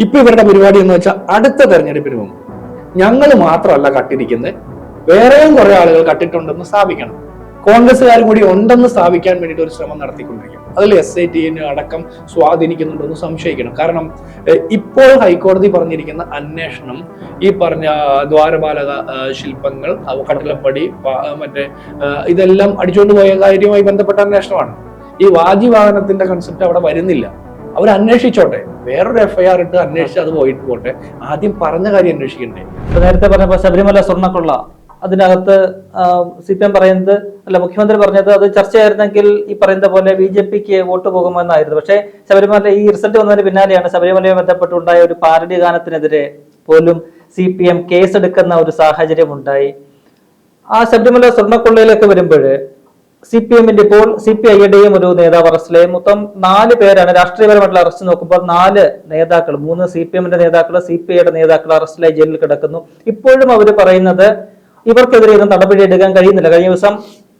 ഇപ്പൊ ഇവരുടെ പരിപാടി എന്ന് വെച്ചാൽ അടുത്ത തെരഞ്ഞെടുപ്പിന് മുമ്പ് ഞങ്ങൾ മാത്രമല്ല കട്ടിരിക്കുന്നത്, വേറെയും കുറെ ആളുകൾ കട്ടിട്ടുണ്ടെന്ന് സ്ഥാപിക്കണം, കോൺഗ്രസ്സുകാരും കൂടി ഉണ്ടെന്ന് സ്ഥാപിക്കാൻ വേണ്ടിയിട്ട് ഒരു ശ്രമം നടത്തിക്കൊണ്ടിരിക്കും. അതിൽ SIT അടക്കം സ്വാധീനിക്കുന്നുണ്ടെന്ന് സംശയിക്കണം. കാരണം ഇപ്പോൾ ഹൈക്കോടതി പറഞ്ഞിരിക്കുന്ന അന്വേഷണം ഈ പറഞ്ഞ ദ്വാരപാലക ശില്പങ്ങൾ, കട്ടിലപ്പടി, മറ്റേ ഇതെല്ലാം അടിച്ചുകൊണ്ട് പോയ കാര്യവുമായി ബന്ധപ്പെട്ട അന്വേഷണമാണ്. ഈ വാജിവാഹനത്തിന്റെ കൺസെപ്റ്റ് അവിടെ വരുന്നില്ല. അവർ അന്വേഷിച്ചോട്ടെ, വേറൊരു FIR ഇട്ട് അന്വേഷിച്ച് അത് പോയിട്ട് പോട്ടെ. ആദ്യം പറഞ്ഞ കാര്യം അന്വേഷിക്കണ്ടേ? നേരത്തെ പറഞ്ഞപ്പോ ശബരിമല സ്വർണ്ണക്കൊള്ള, അതിനകത്ത് CPM പറയുന്നത്, അല്ല മുഖ്യമന്ത്രി പറഞ്ഞത്, അത് ചർച്ചയായിരുന്നെങ്കിൽ ഈ പറയുന്ന പോലെ BJPക്ക് വോട്ട് പോകുമെന്നായിരുന്നു. പക്ഷേ ശബരിമല ഈ റിസൾട്ട് വന്നതിന് പിന്നാലെയാണ് ശബരിമലയുമായി ബന്ധപ്പെട്ടുണ്ടായ ഒരു പാരഡി ഗാനത്തിനെതിരെ പോലും CPM കേസെടുക്കുന്ന ഒരു സാഹചര്യം ഉണ്ടായി. ആ ശബരിമല സ്വർണ്ണക്കൊള്ളയിലേക്ക് വരുമ്പോൾ CPMന്റെ ഇപ്പോൾ CPIയുടെയും ഒരു നേതാവ് അറസ്റ്റിലായി. മൊത്തം 4 പേരാണ് രാഷ്ട്രീയപരമായിട്ടുള്ള അറസ്റ്റ് നോക്കുമ്പോൾ 4 നേതാക്കൾ, 3 CPMന്റെ നേതാക്കൾ, CPIയുടെ നേതാക്കൾ അറസ്റ്റിലായി ജയിലിൽ കിടക്കുന്നു. ഇപ്പോഴും അവർ പറയുന്നത് ഇവർക്കെതിരെ ഒന്നും നടപടി എടുക്കാൻ കഴിയുന്നില്ല. കഴിഞ്ഞ ദിവസം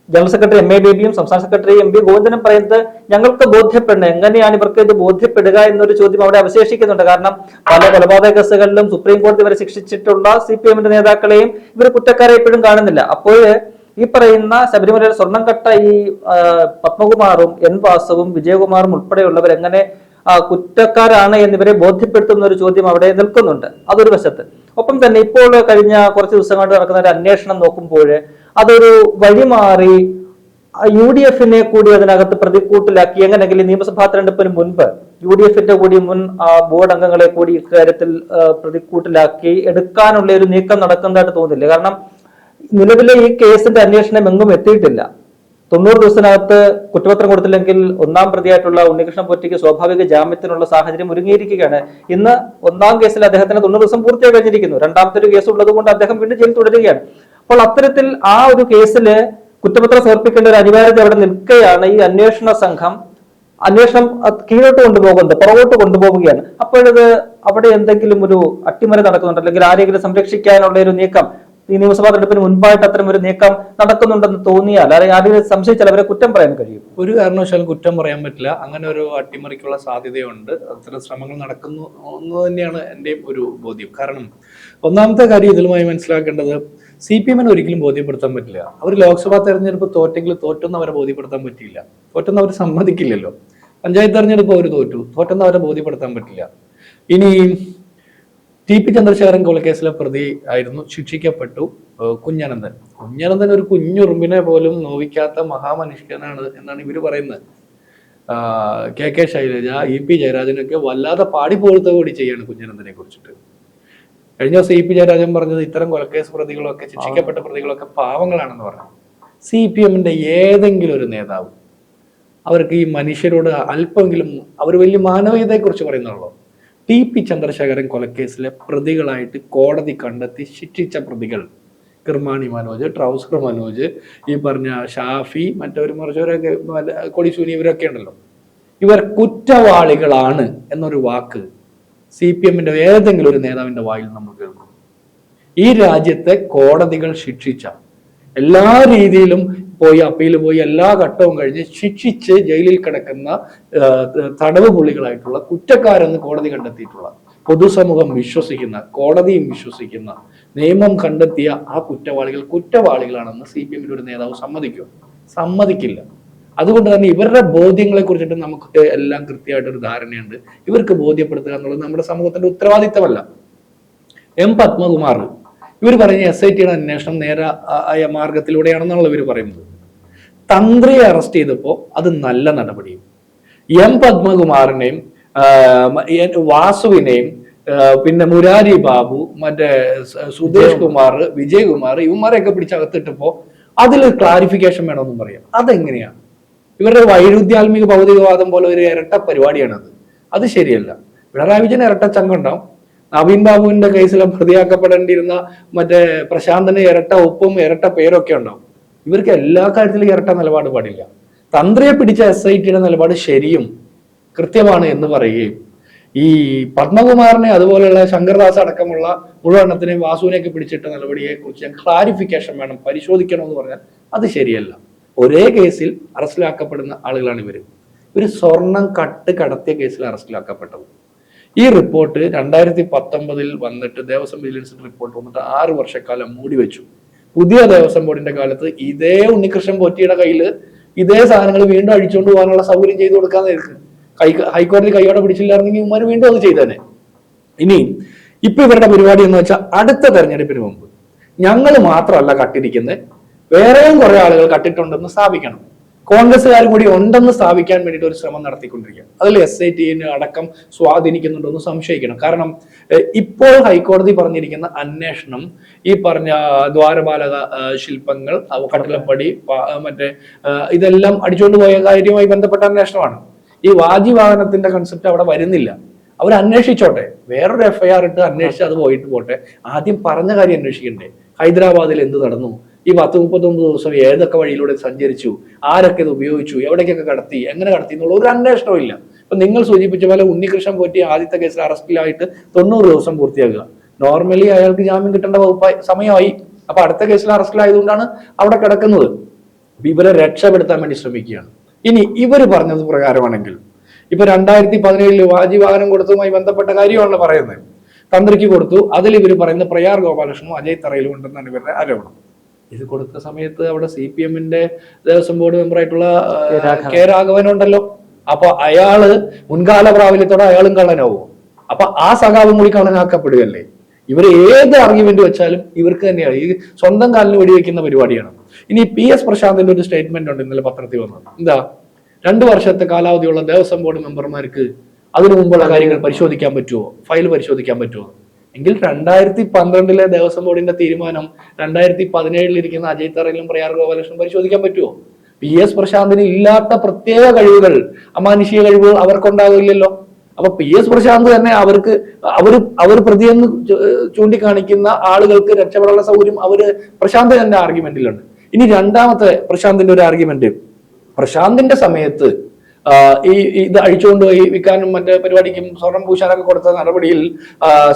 ജനറൽ സെക്രട്ടറി MA ബേബിയും സംസ്ഥാന സെക്രട്ടറി MB ഗോവിന്ദനും പറയുന്നത് ഞങ്ങൾക്ക് ബോധ്യപ്പെടണം, എങ്ങനെയാണ് ഇവർക്ക് ഇത് ബോധ്യപ്പെടുക എന്നൊരു ചോദ്യം അവിടെ അവശേഷിക്കുന്നുണ്ട്. കാരണം പല കൊലപാതക കേസുകളിലും സുപ്രീം കോടതി വരെ ശിക്ഷിച്ചിട്ടുള്ള CPMന്റെ നേതാക്കളെയും ഇവർ കുറ്റക്കാരെ ഇപ്പോഴും കാണുന്നില്ല. അപ്പോൾ ഈ പറയുന്ന ശബരിമലയിൽ സ്വർണം കട്ട ഈ പത്മകുമാറും N വാസവും വിജയകുമാറും ഉൾപ്പെടെയുള്ളവർ എങ്ങനെ കുറ്റക്കാരാണ് എന്നിവരെ ബോധ്യപ്പെടുത്തുന്ന ഒരു ചോദ്യം അവിടെ നിൽക്കുന്നുണ്ട്. അതൊരു വശത്ത്. ഒപ്പം തന്നെ ഇപ്പോൾ കഴിഞ്ഞ കുറച്ച് ദിവസങ്ങളായിട്ട് നടക്കുന്ന ഒരു അന്വേഷണം നോക്കുമ്പോൾ അതൊരു വഴിമാറി UDFനെ കൂടി അതിനകത്ത് പ്രതിക്കൂട്ടിലാക്കി, എങ്ങനെയെങ്കിലും നിയമസഭാ തെരഞ്ഞെടുപ്പിന് മുൻപ് UDFന്റെ കൂടി മുൻ ബോർഡ് അംഗങ്ങളെ കൂടി ഇക്കാര്യത്തിൽ പ്രതിക്കൂട്ടിലാക്കി എടുക്കാനുള്ള ഒരു നീക്കം നടക്കുന്നതായിട്ട് തോന്നുന്നില്ല. കാരണം നിലവിലെ ഈ കേസിന്റെ അന്വേഷണം എങ്ങും എത്തിയിട്ടില്ല. 90 ദിവസത്തിനകത്ത് കുറ്റപത്രം കൊടുത്തില്ലെങ്കിൽ 1-ാം പ്രതിയായിട്ടുള്ള ഉണ്ണികൃഷ്ണൻ പോറ്റിക്ക് സ്വാഭാവിക ജാമ്യത്തിനുള്ള സാഹചര്യം ഒരുങ്ങിയിരിക്കുകയാണ്. ഇന്ന് 1-ാം കേസിൽ അദ്ദേഹത്തിന് 90 ദിവസം പൂർത്തിയായി കഴിഞ്ഞിരിക്കുന്നു. 2ാമത്തെ ഒരു കേസ് ഉള്ളത് കൊണ്ട് അദ്ദേഹം വീണ്ടും ജയിലിൽ തുടരുകയാണ്. അപ്പോൾ അത്തരത്തിൽ ആ ഒരു കേസിൽ കുറ്റപത്രം സമർപ്പിക്കേണ്ട ഒരു അനിവാര്യത അവിടെ നിൽക്കുകയാണ്. ഈ അന്വേഷണ സംഘം അന്വേഷണം കീഴോട്ട് കൊണ്ടുപോകുന്നത്, പുറകോട്ട് കൊണ്ടുപോവുകയാണ്. അപ്പോഴത് അവിടെ എന്തെങ്കിലും ഒരു അട്ടിമറി നടക്കുന്നുണ്ട്, അല്ലെങ്കിൽ ആരെങ്കിലും സംരക്ഷിക്കാനുള്ള ഒരു നീക്കം ഈ നിയമസഭാ തെരഞ്ഞെടുപ്പിന് മുൻപായിട്ട് അത്തരം ഒരു നീക്കം നടക്കുന്നുണ്ടെന്ന് തോന്നിയാൽ, അല്ലെങ്കിൽ ആരെങ്കിലും സംശയിച്ചാൽ അവരെ കുറ്റം പറയാൻ കഴിയും? ഒരു കാരണവശാലും കുറ്റം പറയാൻ പറ്റില്ല. അങ്ങനെ ഒരു അട്ടിമറിക്കുള്ള സാധ്യതയുണ്ട്. അത്തരം ശ്രമങ്ങൾ നടക്കുന്നു എന്ന് തന്നെയാണ് എൻ്റെയും ഒരു ബോധ്യം. കാരണം ഒന്നാമത്തെ കാര്യം ഇതിലുമായി മനസ്സിലാക്കേണ്ടത്, CPMന് ഒരിക്കലും ബോധ്യപ്പെടുത്താൻ പറ്റില്ല. അവർ ലോക്സഭാ തെരഞ്ഞെടുപ്പ് തോറ്റെങ്കിൽ തോറ്റെന്ന് അവരെ ബോധ്യപ്പെടുത്താൻ പറ്റിയില്ല. തോറ്റെന്ന് അവർ സമ്മതിക്കില്ലല്ലോ. പഞ്ചായത്ത് തെരഞ്ഞെടുപ്പ് അവർ തോറ്റെന്ന് അവരെ ബോധ്യപ്പെടുത്താൻ പറ്റില്ല. ഇനി TP ചന്ദ്രശേഖരൻ കൊലക്കേസിലെ പ്രതി ആയിരുന്നു, ശിക്ഷിക്കപ്പെട്ടു. കുഞ്ഞനന്ദൻ ഒരു കുഞ്ഞുറുമ്പിനെ പോലും നോവിക്കാത്ത മഹാമനുഷ്യനാണ് എന്നാണ് ഇവർ പറയുന്നത്. KK ശൈലജ, EP ജയരാജനൊക്കെ വല്ലാതെ പാടിപ്പോഴുത്ത കൂടി ചെയ്യാണ് കുഞ്ഞനന്ദനെ കുറിച്ചിട്ട്. കഴിഞ്ഞ ദിവസം EP ജയരാജൻ പറഞ്ഞത് ഇത്തരം കൊലക്കേസ് പ്രതികളൊക്കെ, ശിക്ഷിക്കപ്പെട്ട പ്രതികളൊക്കെ പാവങ്ങളാണെന്ന് പറഞ്ഞു. CPMന്റെ ഏതെങ്കിലും ഒരു നേതാവ് അവർക്ക് ഈ മനുഷ്യരോട് അല്പമെങ്കിലും അവർ വലിയ മാനവീയതയെക്കുറിച്ച് പറയുന്നുള്ളൂ? TP ചന്ദ്രശേഖരൻ കൊലക്കേസിലെ പ്രതികളായിട്ട് കോടതി കണ്ടെത്തി ശിക്ഷിച്ച പ്രതികൾ, കിർമാണി മനോജ്, ട്രൗസർ മനോജ്, ഈ പറഞ്ഞ ഷാഫി, മറ്റവരൊക്കെ കൊടിസൂനി, ഇവരൊക്കെ ഉണ്ടല്ലോ, ഇവർ കുറ്റവാളികളാണ് എന്നൊരു വാക്ക് CPMന്റെ ഏതെങ്കിലും ഒരു നേതാവിന്റെ വായിൽ നമ്മൾ കേൾക്കും? ഈ രാജ്യത്തെ കോടതികൾ ശിക്ഷിച്ച, എല്ലാ രീതിയിലും പോയി അപ്പീൽ പോയി എല്ലാ ഘട്ടവും കഴിഞ്ഞ് ശിക്ഷിച്ച് ജയിലിൽ കിടക്കുന്ന തടവ് പുള്ളികളായിട്ടുള്ള കുറ്റക്കാരെന്ന് കോടതി കണ്ടെത്തിയിട്ടുള്ള, പൊതുസമൂഹം വിശ്വസിക്കുന്ന, കോടതിയും വിശ്വസിക്കുന്ന, നിയമം കണ്ടെത്തിയ ആ കുറ്റവാളികളാണെന്ന് CPMന്റെ ഒരു നേതാവ് സമ്മതിക്കില്ല. അതുകൊണ്ട് തന്നെ ഇവരുടെ ബോധ്യങ്ങളെ കുറിച്ചിട്ട് നമുക്ക് എല്ലാം കൃത്യമായിട്ടൊരു ധാരണയുണ്ട്. ഇവർക്ക് ബോധ്യപ്പെടുത്തുക എന്നുള്ളത് നമ്മുടെ സമൂഹത്തിന്റെ ഉത്തരവാദിത്തമല്ല. M പത്മകുമാർ ഇവർ പറഞ്ഞ SITയുടെ അന്വേഷണം നേരായ മാർഗത്തിലൂടെയാണെന്നാണല്ലോ ഇവർ പറയുന്നത്. തന്ത്രിയെ അറസ്റ്റ് ചെയ്തപ്പോൾ അത് നല്ല നടപടിയും, M പത്മകുമാറിനെയും വാസുവിനെയും പിന്നെ മുരാരി ബാബു, മറ്റേ സുധേഷ് കുമാർ, വിജയകുമാർ, ഇവന്മാരെയൊക്കെ പിടിച്ചകത്തിട്ടപ്പോ അതിൽ ക്ലാരിഫിക്കേഷൻ വേണമെന്നും പറയാം. അതെങ്ങനെയാണ്? ഇവരുടെ വൈരുദ്ധ്യാത്മിക ഭൗതികവാദം പോലെ ഒരു ഇരട്ട പരിപാടിയാണത്. അത് ശരിയല്ല. പിണറായി വിജയൻ ഇരട്ട ചങ്കുണ്ടാവും. നവീൻ ബാബുവിന്റെ കേസിൽ പ്രതിയാക്കപ്പെടേണ്ടിയിരുന്ന മറ്റേ പ്രശാന്തന് ഇരട്ട ഒപ്പും ഇരട്ട പേരൊക്കെ ഉണ്ടാവും. ഇവർക്ക് എല്ലാ കാര്യത്തിലും ഇരട്ട നിലപാട് പാടില്ല. തന്ത്രിയെ പിടിച്ച SITയുടെ നിലപാട് ശരിയും കൃത്യമാണ് എന്ന് പറയുകയും, ഈ പത്മകുമാറിനെ അതുപോലെയുള്ള ശങ്കർദാസ് അടക്കമുള്ള മുഴുവണ്ണത്തിനെയും വാസുവിനെയൊക്കെ പിടിച്ചിട്ട നടപടിയെ കുറിച്ച് ഞാൻ ക്ലാരിഫിക്കേഷൻ വേണം, പരിശോധിക്കണമെന്ന് പറഞ്ഞാൽ അത് ശരിയല്ല. ഒരേ കേസിൽ അറസ്റ്റിലാക്കപ്പെടുന്ന ആളുകളാണ് ഇവർ. സ്വർണം കടത്തിയ കേസിൽ അറസ്റ്റിലാക്കപ്പെട്ടത്. ഈ റിപ്പോർട്ട് 2019 വന്നിട്ട് ദേവസ്വം വിജിലൻസ് റിപ്പോർട്ട് വന്നിട്ട് 6 വർഷക്കാലം മൂടി വെച്ചു. പുതിയ ദേവസ്വം ബോർഡിന്റെ കാലത്ത് ഇതേ ഉണ്ണികൃഷ്ണൻ പോറ്റിയുടെ കയ്യിൽ ഇതേ സാധനങ്ങൾ വീണ്ടും അഴിച്ചുകൊണ്ട് പോകാനുള്ള സൗകര്യം ചെയ്തു കൊടുക്കാന്നായിരിക്കും. ഹൈക്കോടതി കൈയോടെ പിടിച്ചില്ലായിരുന്നെങ്കിൽ ഉമ്മാർ വീണ്ടും അത് ചെയ്തേനെ. ഇനി ഇപ്പൊ ഇവരുടെ പരിപാടി എന്ന് വെച്ചാൽ അടുത്ത തെരഞ്ഞെടുപ്പിന് മുമ്പ് ഞങ്ങൾ മാത്രമല്ല കട്ടിരിക്കുന്നത്, വേറെയും കുറെ ആളുകൾ കട്ടിട്ടുണ്ടെന്ന് സ്ഥാപിക്കണം, കോൺഗ്രസ്സുകാരും കൂടി ഉണ്ടെന്ന് സ്ഥാപിക്കാൻ വേണ്ടിയിട്ട് ഒരു ശ്രമം നടത്തിക്കൊണ്ടിരിക്കുക. അതിൽ SIT അടക്കം സ്വാധീനിക്കുന്നുണ്ടെന്ന് സംശയിക്കണം. കാരണം ഇപ്പോൾ ഹൈക്കോടതി പറഞ്ഞിരിക്കുന്ന അന്വേഷണം ഈ പറഞ്ഞ ദ്വാരപാലക ശില്പങ്ങൾ, കട്ടിലപ്പടി, മറ്റേ ഇതെല്ലാം അടിച്ചുകൊണ്ട് പോയ കാര്യവുമായി ബന്ധപ്പെട്ട അന്വേഷണമാണ്. ഈ വാജിവാഹനത്തിന്റെ കൺസെപ്റ്റ് അവിടെ വരുന്നില്ല. അവർ അന്വേഷിച്ചോട്ടെ, വേറൊരു FIR ഇട്ട് അന്വേഷിച്ച് അത് പോയിട്ട് പോട്ടെ. ആദ്യം പറഞ്ഞ കാര്യം അന്വേഷിക്കണ്ടേ? ഹൈദരാബാദിൽ എന്ത് നടന്നു, ഈ 10-39 ദിവസം ഏതൊക്കെ വഴിയിലൂടെ സഞ്ചരിച്ചു, ആരൊക്കെ ഇത് ഉപയോഗിച്ചു, എവിടേക്കൊക്കെ കടത്തി, എങ്ങനെ കടത്തി എന്നുള്ള ഒരു അന്വേഷണവും ഇല്ല. ഇപ്പൊ നിങ്ങൾ സൂചിപ്പിച്ച പോലെ ഉണ്ണികൃഷ്ണൻ പോറ്റി ആദ്യത്തെ കേസിൽ അറസ്റ്റിലായിട്ട് 90 ദിവസം പൂർത്തിയാക്കുക. നോർമലി അയാൾക്ക് ജാമ്യം കിട്ടേണ്ട വകുപ്പായി സമയമായി. അപ്പൊ അടുത്ത കേസിൽ അറസ്റ്റിലായതുകൊണ്ടാണ് അവിടെ കിടക്കുന്നത്. ഇവരെ രക്ഷപ്പെടുത്താൻ വേണ്ടി ശ്രമിക്കുകയാണ്. ഇനി ഇവർ പറഞ്ഞത് പ്രകാരമാണെങ്കിൽ ഇപ്പൊ 2017 വാജിവാഹനം കൊടുത്തതുമായി ബന്ധപ്പെട്ട കാര്യമാണല്ലോ പറയുന്നത്. തന്ത്രിക്ക് കൊടുത്തു, അതിൽ ഇവർ പറയുന്നത് പ്രയാർ ഗോപാലകൃഷ്ണനും അജയ് തറയിലും ഉണ്ടെന്നാണ് ഇവരുടെ ആരോപണം. ഇത് കൊടുത്ത സമയത്ത് അവിടെ CPM-ന്റെ ദേവസ്വം ബോർഡ് മെമ്പറായിട്ടുള്ള കെ രാഘവൻ ഉണ്ടല്ലോ. അപ്പൊ അയാള് മുൻകാല പ്രാബല്യത്തോടെ അയാളും കള്ളനാവും. അപ്പൊ ആ സഖാവും കൂടി കള്ളനാക്കപ്പെടുകയല്ലേ. ഇവർ ഏത് ആർഗ്യുമെന്റ് വെച്ചാലും ഇവർക്ക് തന്നെയാണ് ഈ സ്വന്തം കാലിന് വെടിവെക്കുന്ന പരിപാടിയാണ്. ഇനി PS പ്രശാന്തിന്റെ ഒരു സ്റ്റേറ്റ്മെന്റ് ഉണ്ട് ഇന്നലെ പത്രത്തിൽ വന്നത്. എന്താ, 2 വർഷത്തെ കാലാവധിയുള്ള ദേവസ്വം ബോർഡ് മെമ്പർമാർക്ക് അതിനു മുമ്പുള്ള കാര്യങ്ങൾ പരിശോധിക്കാൻ പറ്റുമോ, ഫയൽ പരിശോധിക്കാൻ പറ്റുമോ? എങ്കിൽ 2012 ദേവസ്വം ബോർഡിന്റെ തീരുമാനം 2017 ഇരിക്കുന്ന അജയ് തറയിലും പ്രയാർ ഗോപാലകൃഷ്ണൻ പരിശോധിക്കാൻ പറ്റുമോ? PS പ്രശാന്തിന് ഇല്ലാത്ത പ്രത്യേക കഴിവുകൾ, അമാനുഷിക കഴിവുകൾ അവർക്കുണ്ടാകില്ലല്ലോ. അപ്പൊ PS പ്രശാന്ത് തന്നെ അവർ പ്രതിയെന്ന് ചൂണ്ടിക്കാണിക്കുന്ന ആളുകൾക്ക് രക്ഷപ്പെടാനുള്ള സൗകര്യം പ്രശാന്ത് തന്നെ ആർഗ്യുമെന്റിലുണ്ട്. ഇനി രണ്ടാമത്തെ പ്രശാന്തിന്റെ ഒരു ആർഗ്യുമെന്റ്, പ്രശാന്തിന്റെ സമയത്ത് ഇത് അഴിച്ചുകൊണ്ടുപോയി വിൽക്കാനും മറ്റേ പരിപാടിക്കും സ്വർണം പൂശാനൊക്കെ കൊടുത്ത നടപടിയിൽ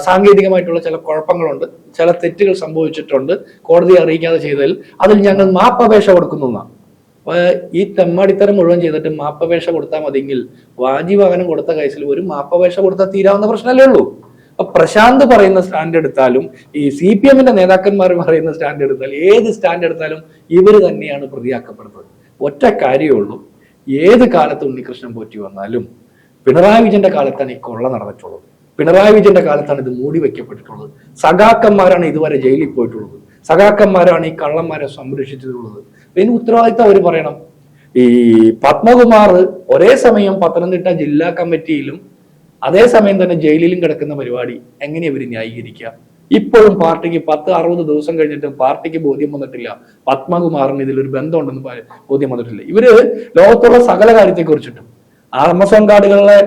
സാങ്കേതികമായിട്ടുള്ള ചില കുഴപ്പങ്ങളുണ്ട്, ചില തെറ്റുകൾ സംഭവിച്ചിട്ടുണ്ട്, കോടതിയെ അറിയിക്കാതെ ചെയ്തതിൽ അതിൽ ഞങ്ങൾ മാപ്പപേക്ഷ കൊടുക്കുന്നു. ഈ തെമ്മാടിത്തരം മുഴുവൻ ചെയ്തിട്ട് മാപ്പപേക്ഷ കൊടുത്താൽ മതിയെങ്കിൽ വാജിവാഹനം കൊടുത്ത കേസിൽ ഒരു മാപ്പപേക്ഷ കൊടുത്താൽ തീരാവുന്ന പ്രശ്നമല്ലേ ഉള്ളൂ. അപ്പൊ പ്രശാന്ത് പറയുന്ന സ്റ്റാൻഡ് എടുത്താലും ഈ CPM-ന്റെ നേതാക്കന്മാർ പറയുന്ന സ്റ്റാൻഡ് എടുത്താലും ഏത് സ്റ്റാൻഡ് എടുത്താലും ഇവർ തന്നെയാണ് പ്രതിയാക്കപ്പെടുന്നത്. ഒറ്റ കാര്യമേ ഉള്ളൂ, ഏത് കാലത്ത് ഉണ്ണികൃഷ്ണൻ പോറ്റി വന്നാലും പിണറായി വിജയന്റെ കാലത്താണ് ഈ കൊള്ള നടന്നിട്ടുള്ളത്, പിണറായി വിജയന്റെ കാലത്താണ് ഇത് മൂടി വെക്കപ്പെട്ടിട്ടുള്ളത്. സഖാക്കന്മാരാണ് ഇതുവരെ ജയിലിൽ പോയിട്ടുള്ളത്, സഖാക്കന്മാരാണ് ഈ കള്ളന്മാരെ സംരക്ഷിച്ചിട്ടുള്ളത്. ഇതിന് ഉത്തരവാദിത്തം അവർ പറയണം. ഈ പത്മകുമാർ ഒരേ സമയം പത്തനംതിട്ട ജില്ലാ കമ്മിറ്റിയിലും അതേസമയം തന്നെ ജയിലിലും കിടക്കുന്ന പരിപാടി എങ്ങനെ ഇവർ ന്യായീകരിക്കുക? ഇപ്പോഴും പാർട്ടിക്ക് 10-60 ദിവസം കഴിഞ്ഞിട്ടും പാർട്ടിക്ക് ബോധ്യം വന്നിട്ടില്ല പത്മകുമാറിന് ഇതിലൊരു ബന്ധമുണ്ടെന്ന് ബോധ്യം വന്നിട്ടില്ല. ഇവര് ലോകത്തുള്ള സകല കാര്യത്തെ കുറിച്ചിട്ടും ആമസോൺ കാർഡുകളിലെ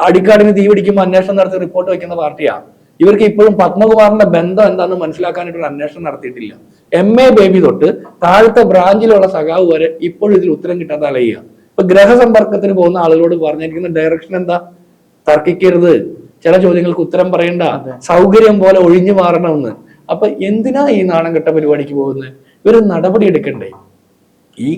അടിക്കാടിന് തീ പിടിക്കുമ്പോൾ അന്വേഷണം നടത്തി റിപ്പോർട്ട് വെക്കുന്ന പാർട്ടിയാണ്. ഇവർക്ക് ഇപ്പോഴും പത്മകുമാറിന്റെ ബന്ധം എന്താണെന്ന് മനസ്സിലാക്കാനായിട്ടൊരു അന്വേഷണം നടത്തിയിട്ടില്ല. MA ബേബി തൊട്ട് താഴത്തെ ബ്രാഞ്ചിലുള്ള സഖാവ് വരെ ഇപ്പോഴും ഇതിൽ ഉത്തരം കിട്ടാതെ അലയുക. ഇപ്പൊ ഗ്രഹസമ്പർക്കത്തിന് പോകുന്ന ആളുകളോട് പറഞ്ഞിരിക്കുന്ന ഡയറക്ഷൻ എന്താ? തർക്കിക്കരുത്, ചില ചോദ്യങ്ങൾക്ക് ഉത്തരം പറയണ്ട, സൗകര്യം പോലെ ഒഴിഞ്ഞു മാറണമെന്ന്. അപ്പൊ എന്തിനാ ഈ നാണം കെട്ട പരിപാടിക്ക് പോകുന്നത്? ഇവര് നടപടി എടുക്കണ്ടേ? ഈ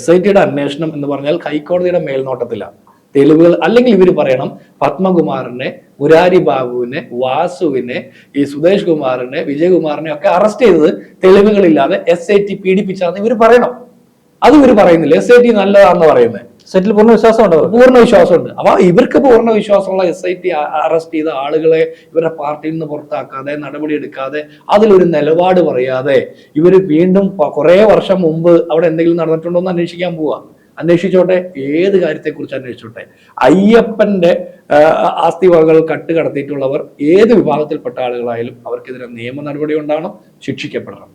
SIT-യുടെ അന്വേഷണം എന്ന് പറഞ്ഞാൽ ഹൈക്കോടതിയുടെ മേൽനോട്ടത്തിലാണ്. തെളിവുകൾ അല്ലെങ്കിൽ ഇവർ പറയണം പത്മകുമാറിനെ, മുരാരി ബാബുവിനെ, വാസുവിനെ, ഈ സുദേശ് കുമാറിനെ, വിജയകുമാറിനെ ഒക്കെ അറസ്റ്റ് ചെയ്തത് തെളിവുകളില്ലാതെ SIT പീഡിപ്പിച്ചാന്ന് ഇവർ പറയണം. അത് ഇവർ പറയുന്നില്ല. SIT നല്ലതാണെന്ന് പറയുന്നത്. സെറ്റിൽ പൂർണ്ണ വിശ്വാസമുണ്ട്, പൂർണ്ണ വിശ്വാസമുണ്ട്. അപ്പൊ ഇവർക്ക് പൂർണ്ണ വിശ്വാസമുള്ള SIT അറസ്റ്റ് ചെയ്ത ആളുകളെ ഇവരുടെ പാർട്ടിയിൽ നിന്ന് പുറത്താക്കാതെ, നടപടി എടുക്കാതെ, അതിലൊരു നിലപാട് പറയാതെ ഇവര് വീണ്ടും കുറെ വർഷം മുമ്പ് അവിടെ എന്തെങ്കിലും നടന്നിട്ടുണ്ടോ എന്ന് അന്വേഷിക്കാൻ പോവാ. അന്വേഷിച്ചോട്ടെ, ഏത് കാര്യത്തെക്കുറിച്ച് അന്വേഷിച്ചോട്ടെ. അയ്യപ്പന്റെ ആസ്തി വകകൾ കടത്തിയിട്ടുള്ളവർ ഏത് വിഭാഗത്തിൽപ്പെട്ട ആളുകളായാലും അവർക്കെതിരെ നിയമ നടപടി ഉണ്ടാകണം, ശിക്ഷിക്കപ്പെടണം.